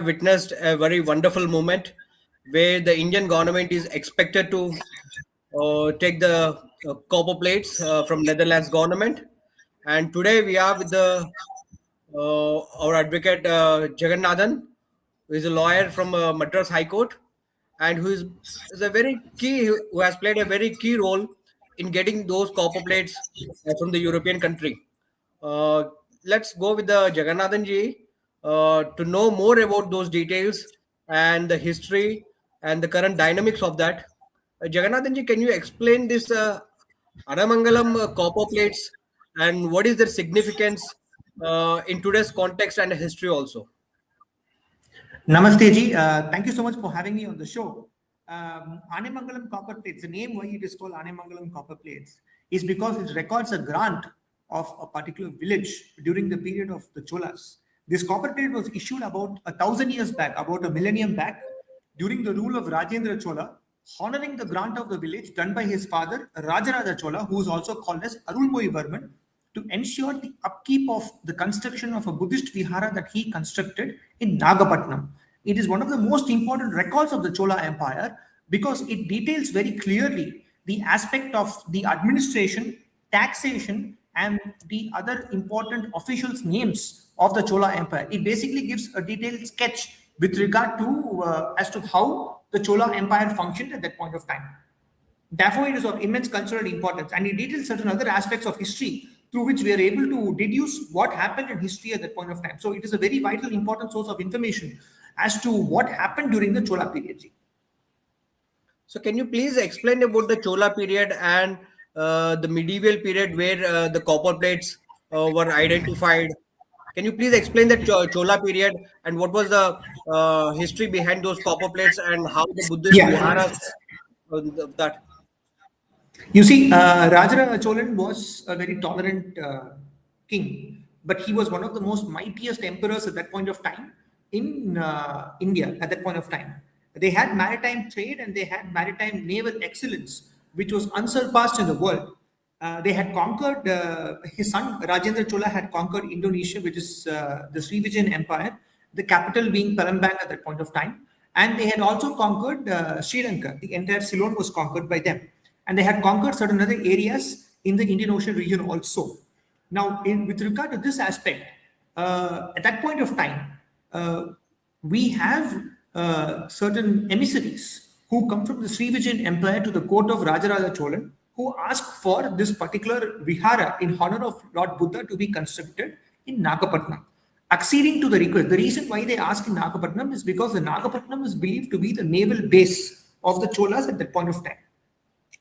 witnessed a very wonderful moment where the Indian government is expected to take the copper plates from Netherlands government. And today we are with the our advocate Jagannathan, who is a lawyer from Madras High Court, and is a very key who has played a very key role in getting those copper plates from the European country. Uh, let's go with the Jagannathan ji to know more about those details and the history and the current dynamics of that. Jagannathan ji, can you explain this Anamangalam copper plates and what is their significance in today's context and history also? Namaste ji. Thank you so much for having me on the show. Anemangalam copper plates, the name why it is called Anemangalam copper plates is because it records a grant of a particular village during the period of the Cholas. This copper plate was issued about 1,000 years back, about a millennium back, during the rule of Rajendra Chola, honoring the grant of the village done by his father, Rajaraja Chola, who is also called as Arulmozhi Varman, to ensure the upkeep of the construction of a Buddhist vihara that he constructed in Nagapattinam. It is one of the most important records of the Chola Empire because it details very clearly the aspect of the administration, taxation, and the other important officials' names of the Chola Empire. It basically gives a detailed sketch with regard to as to how the Chola Empire functioned at that point of time. Therefore, it is of immense cultural importance, and it details certain other aspects of history through which we are able to deduce what happened in history at that point of time. So it is a very vital, important source of information as to what happened during the Chola period. So can you please explain about the Chola period and the medieval period where the copper plates were identified? Can you please explain that Chola period and what was the history behind those copper plates and how the Buddhist Yeah. viharas that? You see, Rajaraja Cholan was a very tolerant king, but he was one of the most mightiest emperors at that point of time in India at that point of time. They had maritime trade and they had maritime naval excellence, which was unsurpassed in the world. They had conquered, his son Rajendra Chola had conquered Indonesia, which is the Srivijayan Empire, the capital being Palembang at that point of time. And they had also conquered Sri Lanka. The entire Ceylon was conquered by them. And they had conquered certain other areas in the Indian Ocean region also. Now, with regard to this aspect, at that point of time, we have certain emissaries who come from the Srivijayan Empire to the court of Rajaraja Cholan, who ask for this particular vihara in honor of Lord Buddha to be constructed in Nagapattinam. Acceding to the request, the reason why they ask in Nagapattinam is because the Nagapattinam is believed to be the naval base of the Cholas at that point of time.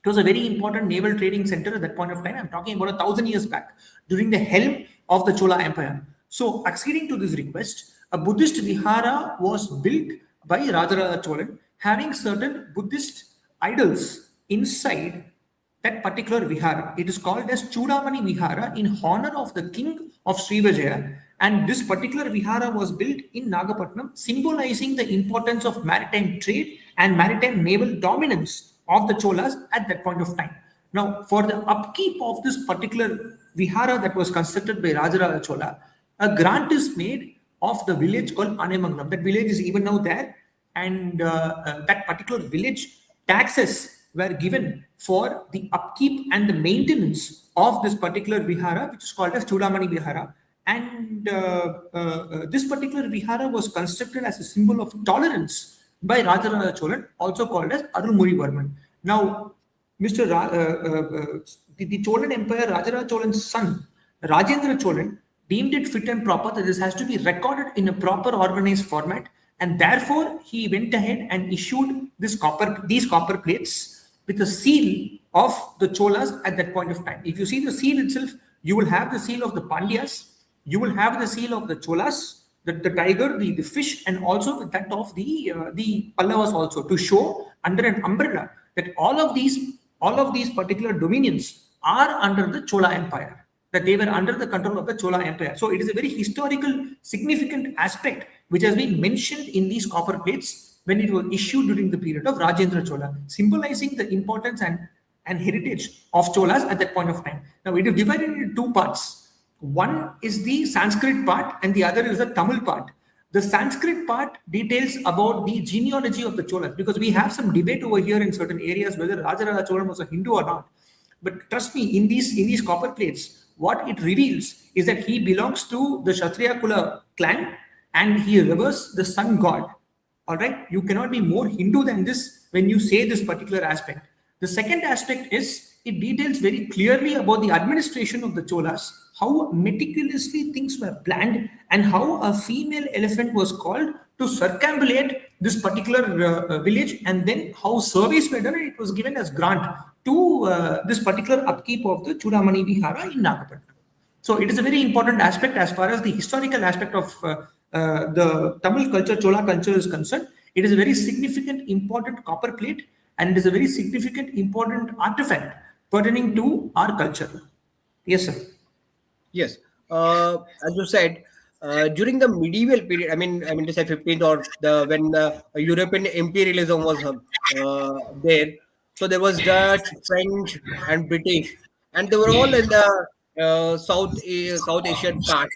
It was a very important naval trading center at that point of time. I'm talking about 1,000 years back, during the helm of the Chola Empire. So, acceding to this request, a Buddhist vihara was built by Rajaraja Cholan, having certain Buddhist idols inside that particular vihara. It is called as Chudamani Vihara in honor of the king of Srivijaya. And this particular vihara was built in Nagapattinam, symbolizing the importance of maritime trade and maritime naval dominance of the Cholas at that point of time. Now, for the upkeep of this particular vihara that was constructed by Rajaraja Chola, a grant is made of the village called Anemangalam. That village is even now there, and that particular village taxes were given for the upkeep and the maintenance of this particular vihara, which is called as Chudamani Vihara. And this particular vihara was constructed as a symbol of tolerance by Rajaraja Cholan, also called as Arulmozhi Varman. Now, the Cholan Empire, Rajaraja Cholan's son, Rajendra Cholan, deemed it fit and proper that this has to be recorded in a proper organized format, and therefore he went ahead and issued these copper plates with a seal of the Cholas at that point of time. If you see the seal itself, you will have the seal of the Pandyas, you will have the seal of the Cholas, the tiger, the fish, and also that of the Pallavas also, to show under an umbrella that all of these particular dominions are under the Chola Empire, that they were under the control of the Chola Empire. So it is a very historical, significant aspect which has been mentioned in these copper plates when it was issued during the period of Rajendra Chola, symbolizing the importance and heritage of Cholas at that point of time. Now it is divided into two parts. One is the Sanskrit part and the other is the Tamil part. The Sanskrit part details about the genealogy of the Cholas, because we have some debate over here in certain areas whether Rajaraja Cholan was a Hindu or not. But trust me, in these copper plates, what it reveals is that he belongs to the Kshatriya Kula clan, and he reveres the sun god. All right, you cannot be more Hindu than this when you say this particular aspect. The second aspect is it details very clearly about the administration of the Cholas, how meticulously things were planned, and how a female elephant was called to circumambulate this particular village, and then how surveys were done, and it was given as grant to this particular upkeep of the Chudamani Vihara in Nagapattinam. So it is a very important aspect as far as the historical aspect of the Tamil culture, Chola culture is concerned. It is a very significant, important copper plate, and it is a very significant, important artifact pertaining to our culture. Yes, sir. Yes, as you said, during the medieval period, I mean to say 15th or the when European imperialism was there, so there was Dutch, French, and British, and they were all in the South Asian part.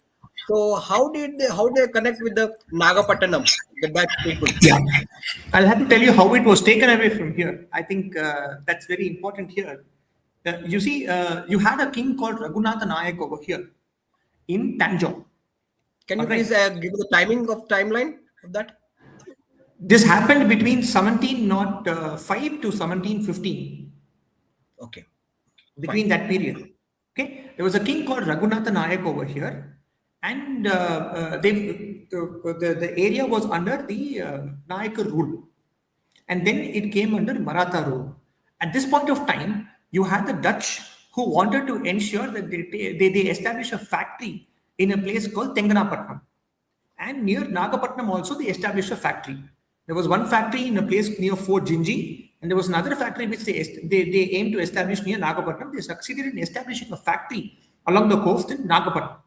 So how they connect with the Nagapattinam, the Dutch people? Yeah. I'll have to tell you how it was taken away from here. I think that's very important here. You see, you had a king called Raghunatha Nayak over here in Tanjore. Can All you please right. give the timeline of that? This happened between 1705 to 1715, Okay, fine. between that period. Okay, there was a king called Raghunatha Nayak over here, and the area was under the Nayak rule, and then it came under Maratha rule. At this point of time, you had the Dutch who wanted to ensure that they establish a factory in a place called Tenganapatnam. And near Nagapattinam also they established a factory. There was one factory in a place near Fort Jinji, and there was another factory which they aimed to establish near Nagapattinam. They succeeded in establishing a factory along the coast in Nagapattinam.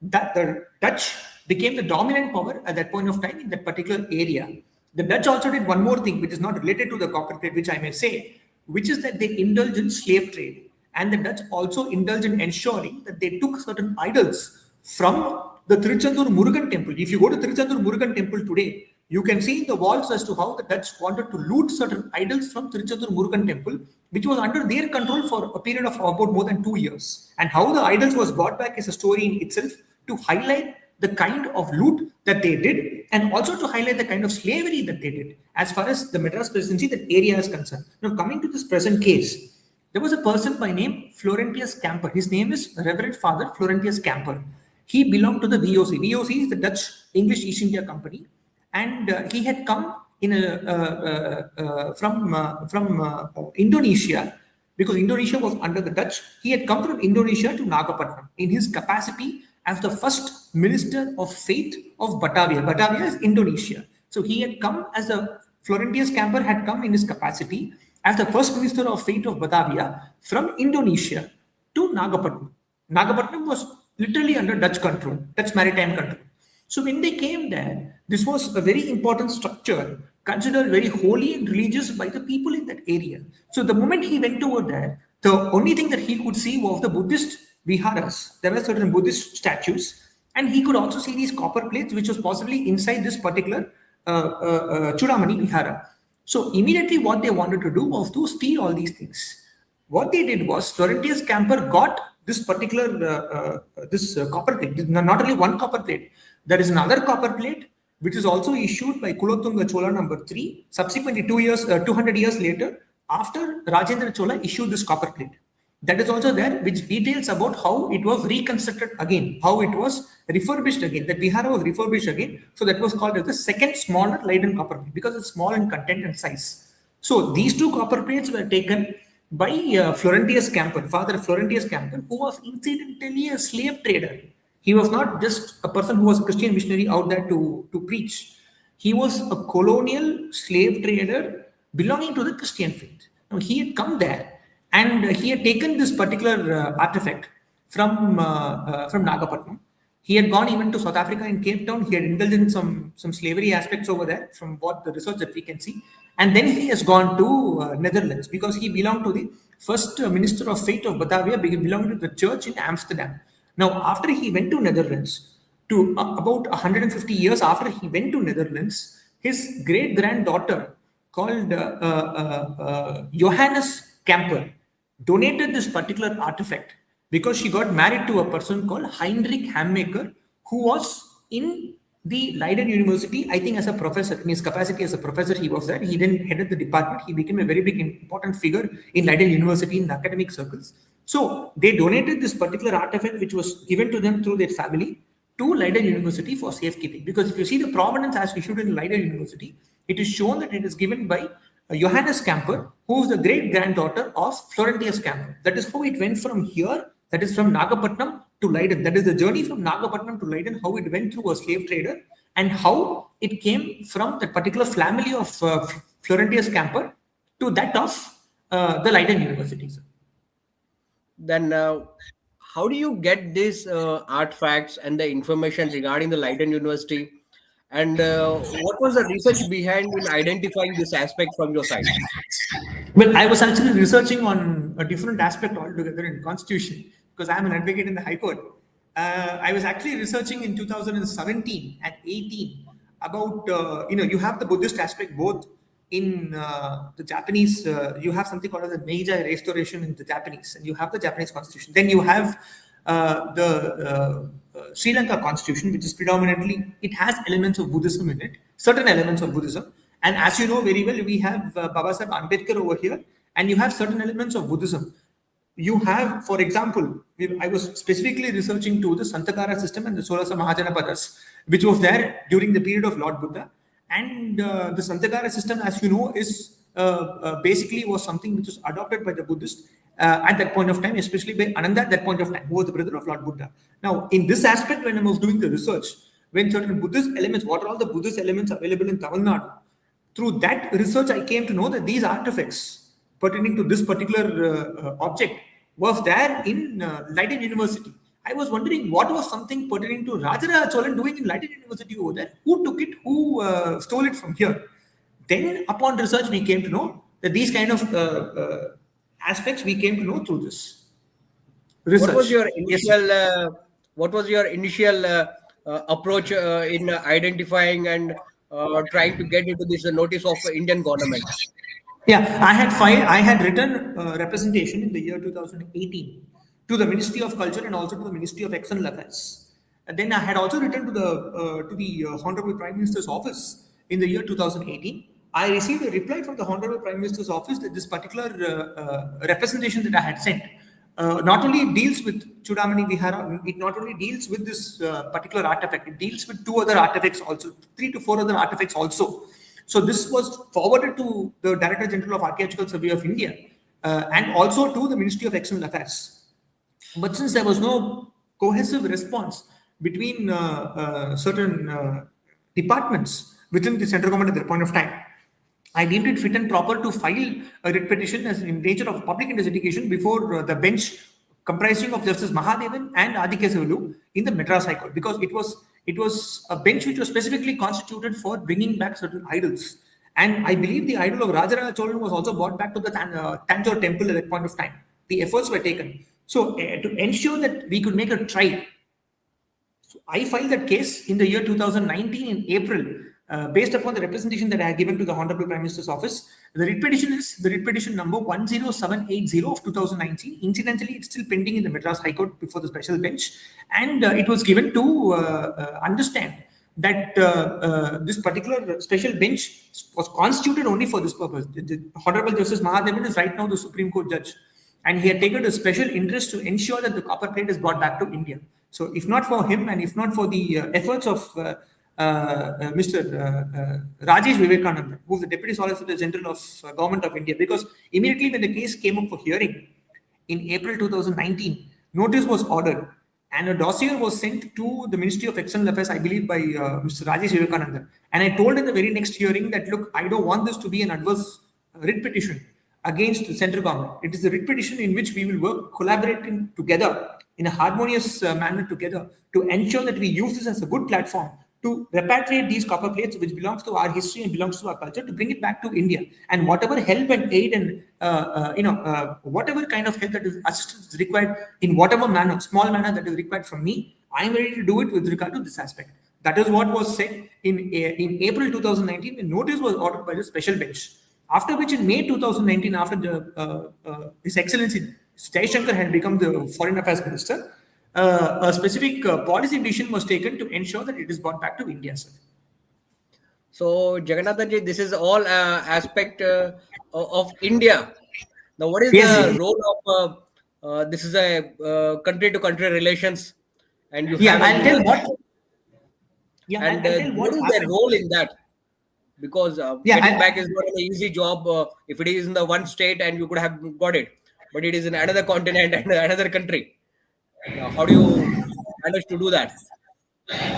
That the Dutch became the dominant power at that point of time in that particular area. The Dutch also did one more thing, which is not related to the copper trade, which I may say, which is that they indulged in slave trade. And the Dutch also indulged in ensuring that they took certain idols from the Tiruchendur Murugan temple. If you go to Tiruchendur Murugan temple today, you can see in the walls as to how the Dutch wanted to loot certain idols from Tiruchendur Murugan temple, which was under their control for a period of about more than 2 years. And how the idols was brought back is a story in itself to highlight the kind of loot that they did, and also to highlight the kind of slavery that they did as far as the Madras presidency, that area is concerned. Now, coming to this present case, there was a person by name Florentius Camper. His name is Reverend Father Florentius Camper. He belonged to the VOC. VOC is the Dutch English East India Company, and he had come from Indonesia, because Indonesia was under the Dutch. He had come from Indonesia to Nagapattinam in his capacity as the first minister of faith of Batavia. Batavia is Indonesia. So he had come as a Florentius Camper had come in his capacity as the first minister of faith of Batavia from Indonesia to Nagapattinam. Nagapattinam was literally under Dutch control, Dutch maritime control. So when they came there, this was a very important structure, considered very holy and religious by the people in that area. So the moment he went over there, the only thing that he could see was the Buddhist viharas. There were certain Buddhist statues, and he could also see these copper plates, which was possibly inside this particular Chudamani Vihara. So immediately what they wanted to do was to steal all these things. What they did was Florentius Camper got this particular copper plate. Not only one copper plate, there is another copper plate which is also issued by Kulothunga Chola number 3. Subsequently, 200 years later, after Rajendra Chola issued this copper plate. That is also there, which details about how it was reconstructed again, how it was refurbished again. That Vihara was refurbished again. So that was called as the second smaller Leiden copper plate, because it's small in content and size. So these two copper plates were taken by Florentius Camper, Father Florentius Camper, who was incidentally a slave trader. He was not just a person who was a Christian missionary out there to preach. He was a colonial slave trader belonging to the Christian faith. Now, he had come there, and he had taken this particular artifact from Nagapattinam. He had gone even to South Africa in Cape Town. He had indulged in some slavery aspects over there, from what the research that we can see. And then he has gone to Netherlands, because he belonged to the first minister of faith of Batavia, belonging to the church in Amsterdam. Now, after he went to Netherlands to about 150 years after he went to Netherlands, his great granddaughter called Johannes Camper donated this particular artifact because she got married to a person called Heinrich Hammaker, who was in the Leiden University, I think as a professor, in his capacity as a professor, he was there. He didn't head the department. He became a very big important figure in Leiden University in the academic circles. So they donated this particular artifact, which was given to them through their family, to Leiden University for safekeeping. Because if you see the provenance as issued in Leiden University, it is shown that it is given by Johannes Camper, who is the great granddaughter of Florentius Camper. That is how it went from here, that is from Nagapattinam to Leiden. That is the journey from Nagapattinam to Leiden, how it went through a slave trader and how it came from that particular family of Florentius Camper to that of the Leiden University. Then, how do you get these artifacts and the information regarding the Leiden University? And what was the research behind in identifying this aspect from your side? Well, I was actually researching on a different aspect altogether in Constitution because I'm an advocate in the High Court. I was actually researching in 2017 and 18 about, you have the Buddhist aspect both in the Japanese, you have something called as the Meiji Restoration in the Japanese, and you have the Japanese Constitution. Then you have the Sri Lanka Constitution, which is predominantly, it has elements of Buddhism in it, certain elements of Buddhism. And as you know very well, we have Baba Sahib Ambedkar over here, and you have certain elements of Buddhism. You have, for example, I was specifically researching to the Santakara system and the Solasa Mahajanapadas, which was there during the period of Lord Buddha. And the Santakara system, as you know, is basically was something which was adopted by the Buddhists at that point of time, especially by Ananda at that point of time, who was the brother of Lord Buddha. Now, in this aspect, when I was doing the research, when certain Buddhist elements, what are all the Buddhist elements available in Tamil Nadu? Through that research, I came to know that these artifacts pertaining to this particular object was there in Leiden University. I was wondering what was something pertaining to Rajaraja Cholan doing in Leiden University over there. Who took it? Who stole it from here? Then, upon research, we came to know that these kind of aspects we came to know through this research. Yes. What was your initial approach in identifying and trying to get into this notice of Indian government? Yeah, I had written representation in the year 2018 to the Ministry of Culture and also to the Ministry of External Affairs. And then I had also written to the Honorable Prime Minister's office in the year 2018. I received a reply from the Honorable Prime Minister's office that this particular representation that I had sent not only deals with Chudamani Vihara, it not only deals with this particular artifact, it deals with 2 other artifacts also, 3 to 4 other artifacts also. So this was forwarded to the Director General of Archaeological Survey of India and also to the Ministry of External Affairs. But since there was no cohesive response between certain departments within the central government at that point of time, I deemed it fit and proper to file a writ petition as in nature of public investigation before the bench comprising of Justice Mahadevan and Adikesavalu in the Madras High Court, because it was a bench which was specifically constituted for bringing back certain idols. And I believe the idol of Rajaraja Cholan was also brought back to the Tanjore temple at that point of time. The efforts were taken. So to ensure that we could make a trial, so I filed that case in the year 2019 in April, based upon the representation that I had given to the Honorable Prime Minister's office. The writ petition is the writ petition number 10780 of 2019. Incidentally, it's still pending in the Madras High Court before the special bench, and it was given to understand that this particular special bench was constituted only for this purpose. The Honorable Justice Mahadevan is right now the Supreme Court judge, and he had taken a special interest to ensure that the copper plate is brought back to India. So if not for him and if not for the efforts of Mr. Rajesh Vivekananda, who is the Deputy Solicitor General of Government of India, because immediately when the case came up for hearing in April 2019, notice was ordered and a dossier was sent to the Ministry of External Affairs, I believe, by Mr. Rajesh Vivekananda. And I told in the very next hearing that, look, I don't want this to be an adverse writ petition against the central government. It is a writ petition in which we will work collaborating together in a harmonious manner together to ensure that we use this as a good platform to repatriate these copper plates, which belongs to our history and belongs to our culture, to bring it back to India. And whatever help and aid and whatever kind of help that is assistance is required in whatever manner, small manner that is required from me, I am ready to do it with regard to this aspect. That is what was said in April 2019 when notice was ordered by the special bench. After which, in May 2019, after His Excellency Shankar had become the Foreign Affairs Minister, a specific policy decision was taken to ensure that it is brought back to India, sir. So, Jagannathanji, this is all aspect of India. Now, what is Yes, the yes. role of this is a country to country relations, and you Yeah, have a I'll tell universal, what. Yeah, and I'll tell what what is their happened. role in that? Because Yeah, getting back is not an easy job. If it is in the one state and you could have got it, but it is in another continent and another country. Now, how do you manage to do that?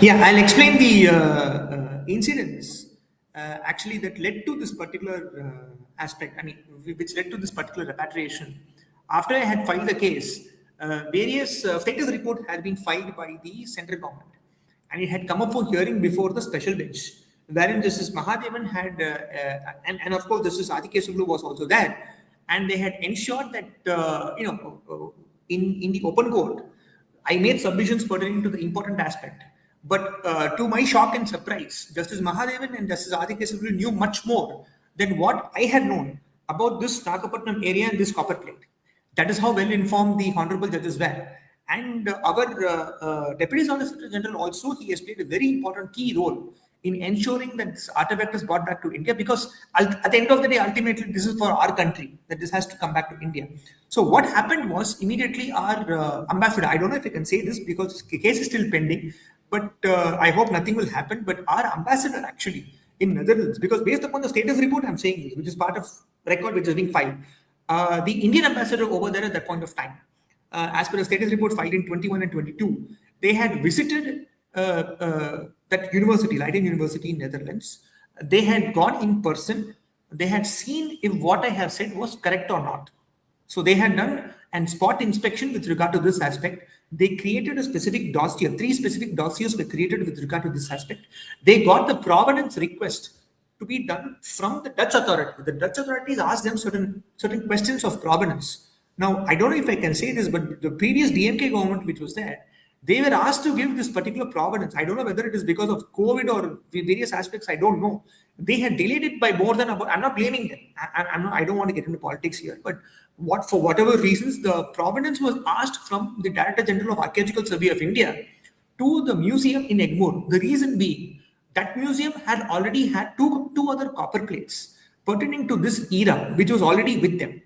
yeah, I'll explain the incidents actually that led to this particular aspect. I mean, which led to this particular repatriation. After I had filed the case, various status report had been filed by the central government, and it had come up for hearing before the special bench, wherein Justice Mahadevan had, and of course Justice Adikesulu was also there, and they had ensured that in the open court I made submissions pertaining to the important aspect. But to my shock and surprise, Justice Mahadevan and Justice Adikesavulu knew much more than what I had known about this Nagapatnam area and this copper plate. That is how well informed the honorable judges were. And our Deputy Solicitor General also, he has played a very important key role in ensuring that this artifact is brought back to India, because at the end of the day, ultimately, this is for our country, that this has to come back to India. So what happened was, immediately our ambassador, I don't know if I can say this because the case is still pending, but I hope nothing will happen. But our ambassador actually in Netherlands, because based upon the status report, I'm saying this, which is part of record which is being filed, the Indian ambassador over there at that point of time, as per the status report filed in 21 and 22, they had visited that university, Leiden University in Netherlands. They had gone in person. They had seen if what I have said was correct or not. So they had done an spot inspection with regard to this aspect. They created a specific dossier. Three specific dossiers were created with regard to this aspect. They got the provenance request to be done from the Dutch authority. The Dutch authorities asked them certain questions of provenance. Now, I don't know if I can say this, but the previous DMK government, which was there, they were asked to give this particular provenance. I don't know whether it is because of COVID or various aspects. I don't know. They had delayed it by more than about. I'm not blaming them. I don't want to get into politics here, but for whatever reasons, the provenance was asked from the Director General of Archaeological Survey of India to the museum in Egmore. The reason being that museum had already had two other copper plates pertaining to this era, which was already with them,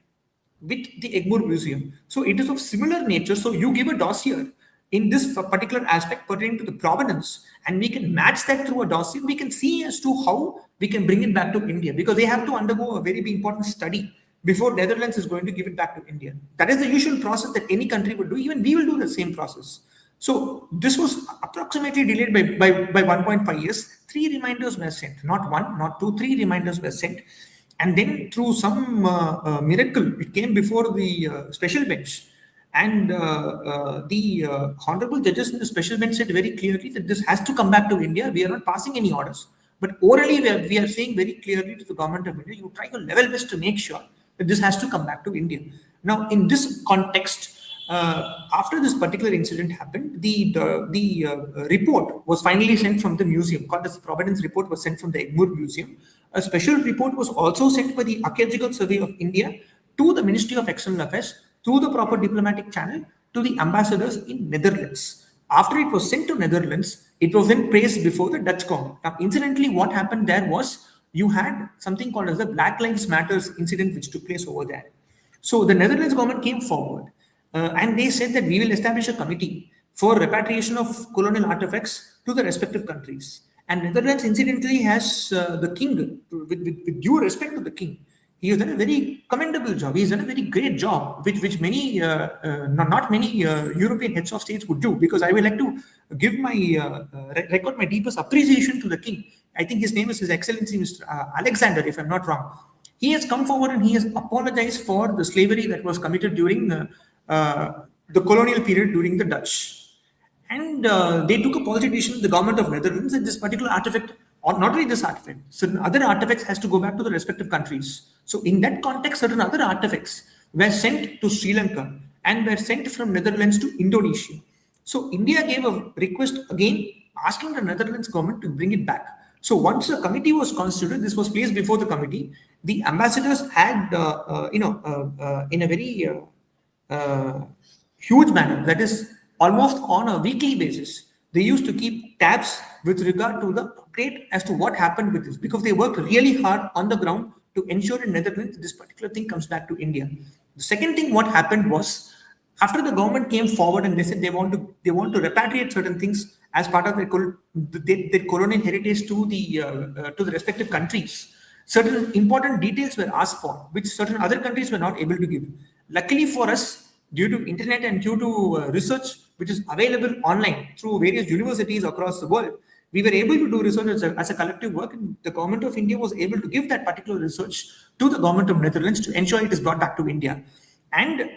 with the Egmore Museum. So it is of similar nature. So you give a dossier in this particular aspect pertaining to the provenance, and we can match that through a dossier. We can see as to how we can bring it back to India, because they have to undergo a very important study before Netherlands is going to give it back to India. That is the usual process that any country would do. Even we will do the same process. So this was approximately delayed by 1.5 years. Three reminders were sent, not one, not two, three reminders were sent. And then through some miracle, it came before the special bench. And the honorable judges in the special bench said very clearly that this has to come back to India. We are not passing any orders. But orally, we are saying very clearly to the government of India, you try your level best to make sure that this has to come back to India. Now, in this context, after this particular incident happened, the report was finally sent from the museum, called as the Providence report, was sent from the Egmore Museum. A special report was also sent by the Archaeological Survey of India to the Ministry of External Affairs through the proper diplomatic channel to the ambassadors in Netherlands. After it was sent to Netherlands, it was then praised before the Dutch government. Now, incidentally, what happened there was you had something called as the Black Lives Matters incident, which took place over there. So the Netherlands government came forward and they said that we will establish a committee for repatriation of colonial artifacts to the respective countries. And Netherlands, incidentally, has the king, with due respect to the king, he has done a very commendable job. He's done a very great job, which many, not many European heads of states would do. Because I would like to give my record my deepest appreciation to the king. I think his name is His Excellency Mr. Alexander, if I'm not wrong. He has come forward and he has apologized for the slavery that was committed during the colonial period during the Dutch. And they took a policy decision, the government of Netherlands, that this particular artifact, or not only this artifact, certain other artifacts has to go back to the respective countries. So in that context, certain other artifacts were sent to Sri Lanka and were sent from Netherlands to Indonesia. So India gave a request again asking the Netherlands government to bring it back. So once a committee was constituted, this was placed before the committee. The ambassadors had, in a very huge manner, that is almost on a weekly basis, they used to keep tabs with regard to the update as to what happened with this, because they worked really hard on the ground to ensure in Netherlands this particular thing comes back to India. The second thing what happened was, after the government came forward and they said they want to repatriate certain things as part of their colonial heritage to the respective countries. Certain important details were asked for, which certain other countries were not able to give. Luckily for us, due to internet and due to research which is available online through various universities across the world, we were able to do research as a collective work, and the government of India was able to give that particular research to the government of Netherlands to ensure it is brought back to India. And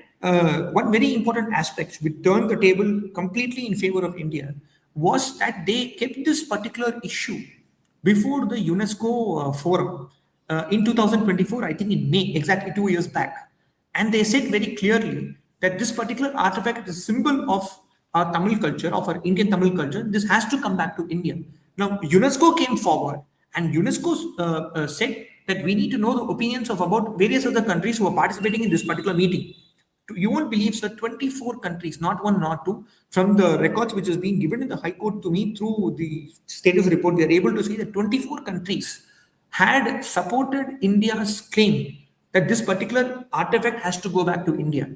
one very important aspect which turned the table completely in favor of India was that they kept this particular issue before the UNESCO forum in 2024, I think in May, exactly 2 years back. And they said very clearly that this particular artifact is a symbol of our Tamil culture, of our Indian Tamil culture. This has to come back to India. Now, UNESCO came forward and UNESCO said that we need to know the opinions of about various other countries who are participating in this particular meeting. You won't believe, sir, 24 countries, not one, not two, from the records which is being given in the High Court to me through the status report, we are able to see that 24 countries had supported India's claim that this particular artifact has to go back to India.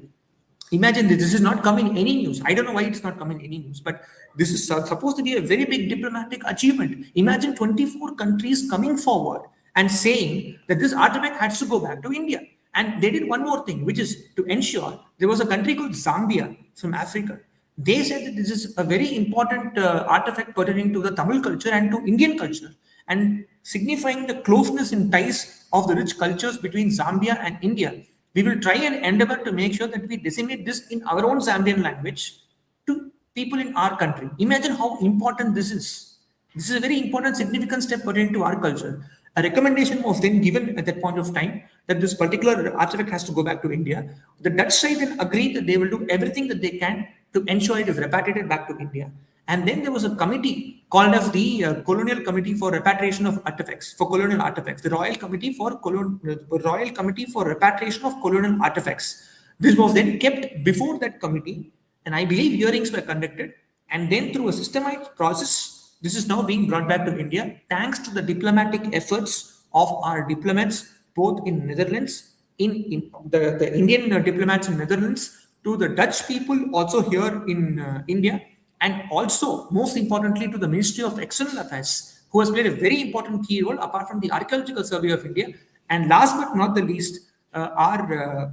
Imagine this. This is not coming any news. I don't know why it's not coming any news, but this is supposed to be a very big diplomatic achievement. Imagine 24 countries coming forward and saying that this artifact has to go back to India. And they did one more thing, which is to ensure there was a country called Zambia from Africa. They said that this is a very important artifact pertaining to the Tamil culture and to Indian culture, and signifying the closeness in ties of the rich cultures between Zambia and India. We will try and endeavor to make sure that we disseminate this in our own Zambian language to people in our country. Imagine how important this is. This is a very important, significant step pertaining to our culture. A recommendation was then given at that point of time that this particular artifact has to go back to India. The Dutch side then agreed that they will do everything that they can to ensure it is repatriated back to India. And then there was a committee called as the Colonial Committee for Repatriation of Artifacts, for Colonial Artifacts, the Royal Committee for Repatriation of Colonial Artifacts. This was then kept before that committee, and I believe hearings were conducted. And then through a systematic process, this is now being brought back to India, thanks to the diplomatic efforts of our diplomats, both in Netherlands, in the Indian diplomats in Netherlands, to the Dutch people also here in India, and also, most importantly, to the Ministry of External Affairs, who has played a very important key role apart from the Archaeological Survey of India. And last but not the least, our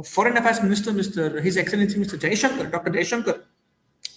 Foreign Affairs Minister, His Excellency Mr. Jaishankar, Dr. Jaishankar,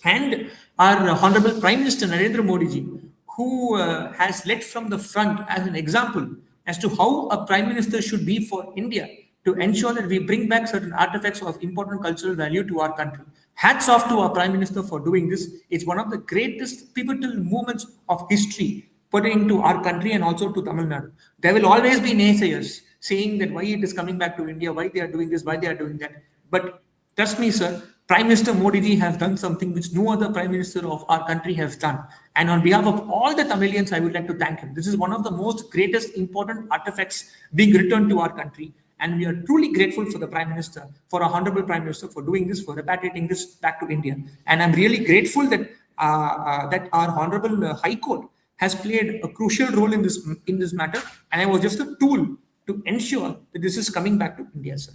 and our Honorable Prime Minister Narendra Modi ji, who has led from the front as an example as to how a Prime Minister should be for India to ensure that we bring back certain artifacts of important cultural value to our country. Hats off to our Prime Minister for doing this. It's one of the greatest pivotal moments of history pertaining to our country and also to Tamil Nadu. There will always be naysayers saying that why it is coming back to India, why they are doing this, why they are doing that. But trust me, sir, Prime Minister Modi ji has done something which no other Prime Minister of our country has done. And on behalf of all the Tamilians, I would like to thank him. This is one of the most greatest important artifacts being returned to our country. And we are truly grateful for the Prime Minister, for our Honorable Prime Minister, for doing this, for repatriating this back to India. And I'm really grateful that that our Honorable High Court has played a crucial role in this matter. And I was just a tool to ensure that this is coming back to India, sir.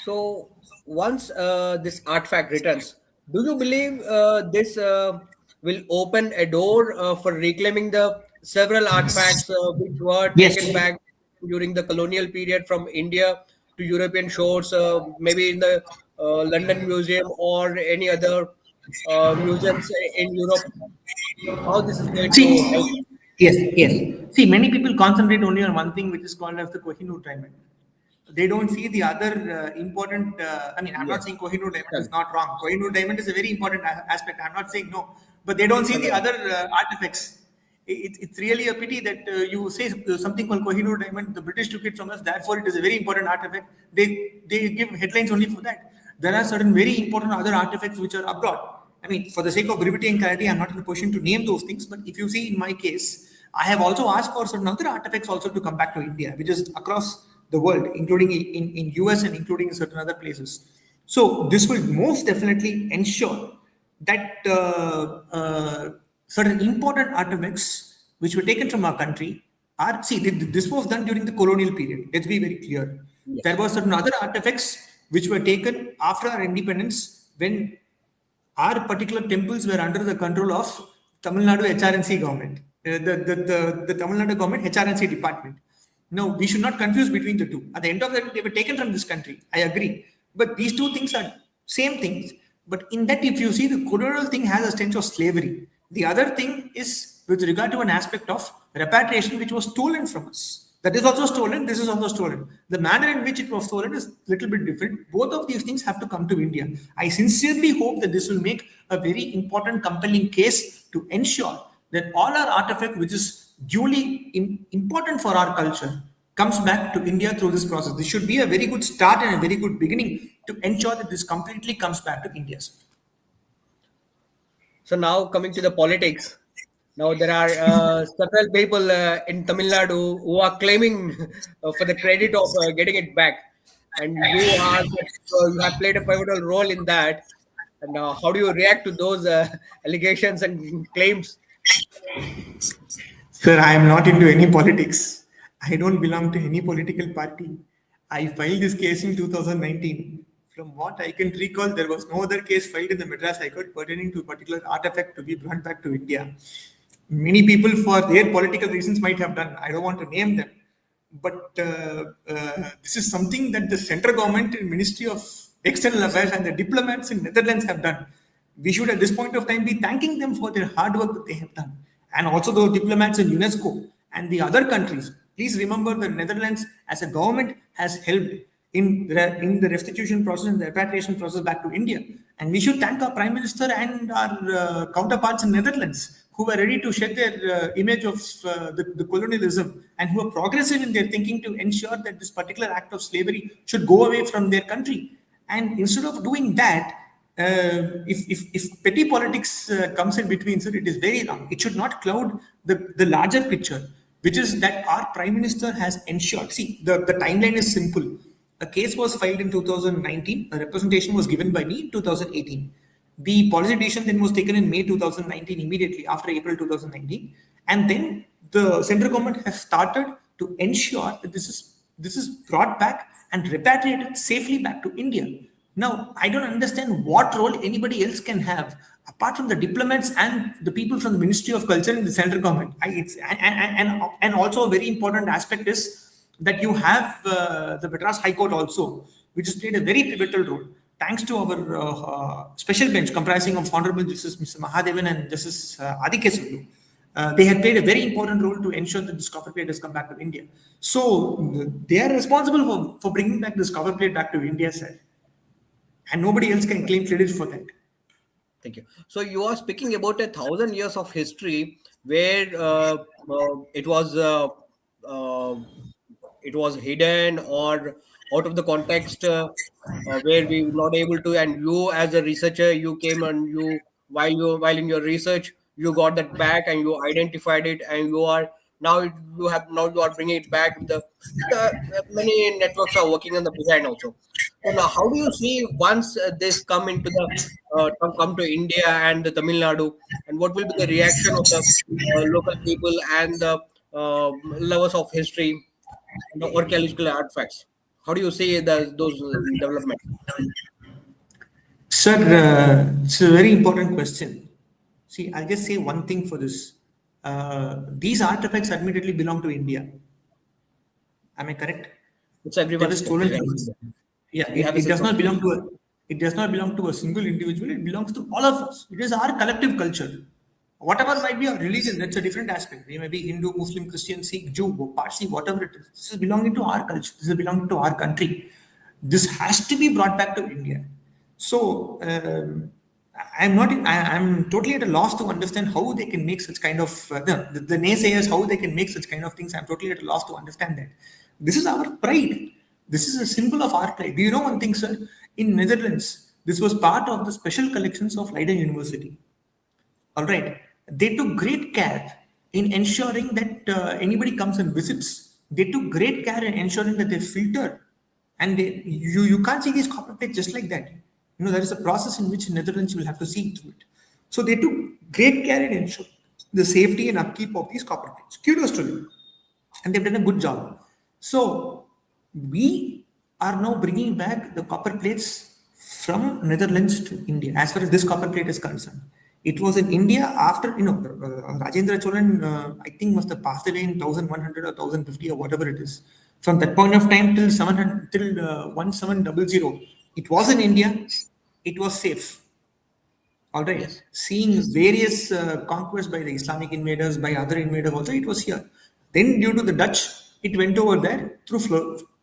So once this artifact returns, do you believe this will open a door for reclaiming the several artifacts which were Yes. taken back during the colonial period from India to European shores, maybe in the London Museum or any other museums in Europe? How this is going to See, help? yes. See, many people concentrate only on one thing, which is called as the Kohinoor diamond. They don't see the other important. I mean, I'm not Yes, saying Kohinoor diamond is correct. not wrong. Kohinoor diamond is a very important aspect. I'm not saying no, but they don't see the Correct. other artifacts. It's really a pity that you say something called Kohinoor diamond. The British took it from us, therefore it is a very important artifact. They give headlines only for that. there are certain very important other artifacts which are abroad. I mean, for the sake of brevity and clarity, I'm not in a position to name those things. But if you see in my case, I have also asked for certain other artifacts also to come back to India, which is across the world, including in US and including in certain other places. So this will most definitely ensure that certain important artifacts which were taken from our country are, see, this was done during the colonial period. Let's be very clear. There Yes. were certain other artifacts which were taken after our independence when our particular temples were under the control of Tamil Nadu HRNC government, the Tamil Nadu government HRNC department. No, we should not confuse between the two. At the end of the day, they were taken from this country. I agree. But these two things are same things. But in that, if you see, the colonial thing has a stench of slavery. The other thing is with regard to an aspect of repatriation, which was stolen from us. That is also stolen. This is also stolen. The manner in which it was stolen is a little bit different. Both of these things have to come to India. I sincerely hope that this will make a very important, compelling case to ensure that all our artifact, which is duly important for our culture, comes back to India through this process. This should be a very good start and a very good beginning to ensure that this completely comes back to India. So now coming to the politics, now there are several people in Tamil Nadu who are claiming for the credit of getting it back, and you have played a pivotal role in that. And how do you react to those allegations and claims? Sir, I am not into any politics. I don't belong to any political party. I filed this case in 2019. From what I can recall, there was no other case filed in the Madras High Court pertaining to a particular artifact to be brought back to India. Many people, for their political reasons, might have done. I don't want to name them. But this is something that the central government and Ministry of External Affairs and the diplomats in Netherlands have done. We should, at this point of time, be thanking them for their hard work that they have done, and also the diplomats in UNESCO and the other countries. Please remember, the Netherlands, as a government, has helped in the restitution process and the repatriation process back to India. And we should thank our Prime Minister and our counterparts in Netherlands who were ready to shed their image of the colonialism and who are progressive in their thinking to ensure that this particular act of slavery should go away from their country. And instead of doing that, if petty politics comes in between, sir, it is very wrong. It should not cloud the larger picture, which is that our Prime Minister has ensured. See, the timeline is simple. A case was filed in 2019. A representation was given by me in 2018. The policy decision then was taken in May 2019, immediately after April 2019. And then the central government has started to ensure that this is brought back and repatriated safely back to India. Now, I don't understand what role anybody else can have apart from the diplomats and the people from the Ministry of Culture in the central government. And also a very important aspect is that you have the Madras High Court also, which has played a very pivotal role. Thanks to our special bench comprising of Honorable Justice Mr. Mahadevan and Justice Adikesulu, they had played a very important role to ensure that this copper plate has come back to India. So they are responsible for bringing back this copper plate back to India, sir. And nobody else can claim credit for that. Thank you. So you are speaking about 1,000 years of history where it was uh, it was hidden or out of the context, where we were not able to. And you, as a researcher, you came and while in your research, you got that back and you identified it, and now you are bringing it back. The many networks are working on the behind also. So now, how do you see once this come to India and the Tamil Nadu, and what will be the reaction of the local people and the lovers of history and the archaeological artifacts? How do you see those developments? Sir, it's a very important question. See, I'll just say one thing for this. These artifacts admittedly belong to India. Am I correct? It's They were everyone's stolen property, from right? us. Yeah, We have a it does sense of not belong ownership. to it does not belong to a single individual. It belongs to all of us. It is our collective culture. Whatever Yes. might be our religion, that's a different aspect. We may be Hindu, Muslim, Christian, Sikh, Jew, Parsi, whatever it is. This is belonging to our culture. This is belonging to our country. This has to be brought back to India. So I'm not. I'm totally at a loss to understand how they can make such kind of the naysayers, how they can make such kind of things. I'm totally at a loss to understand that. This is our pride. This is a symbol of our pride. Do you know one thing, sir? In Netherlands, this was part of the special collections of Leiden University. All right. They took great care in ensuring that anybody comes and visits. They took great care in ensuring that they filter, and you can't see these copper plates just like that. There is a process in which in Netherlands you will have to see through it. So they took great care in ensuring the safety and upkeep of these copper plates. Kudos to them, and they've done a good job. So we are now bringing back the copper plates from Netherlands to India. As far as this copper plate is concerned, it was in India after Rajendra Cholan. I think must have passed away in 1100 or 1050 or whatever it is. From that point of time till 700 till 1700, it was in India. It was safe. All right. Yes. Seeing various conquests by the Islamic invaders, by other invaders also, it was here. Then, due to the Dutch, it went over there through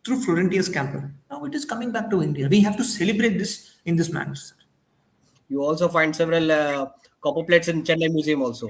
Florentius Camper. Now it is coming back to India. We have to celebrate this in this manner, sir. You also find several copper plates in Chennai Museum also.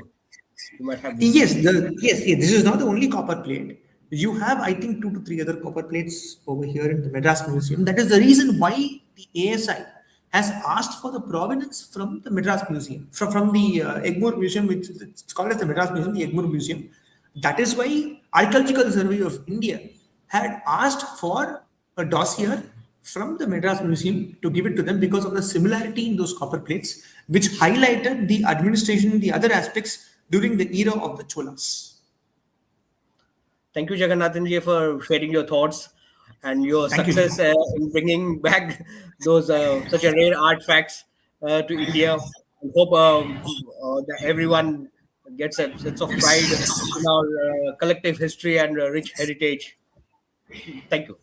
You might have visited. Yes. This is not the only copper plate. You have, I think, 2 to 3 other copper plates over here in the Madras Museum. That is the reason why the ASI has asked for the provenance from the Madras Museum, from the Egmore Museum, which it's called as the Madras Museum, the Egmore Museum. That is why Archaeological Survey of India had asked for a dossier from the Madras Museum to give it to them because of the similarity in those copper plates, which highlighted the administration, the other aspects during the era of the Cholas. Thank you, Jagannathan ji, for sharing your thoughts and your Thank you. success in bringing back those such a rare artifacts to India. I hope that everyone gets a sense of pride in our collective history and rich heritage. Thank you.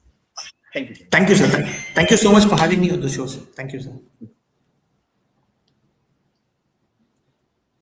Thank you, Jay. Thank you, sir. Thank you so much for having me on the show, sir. Thank you, sir.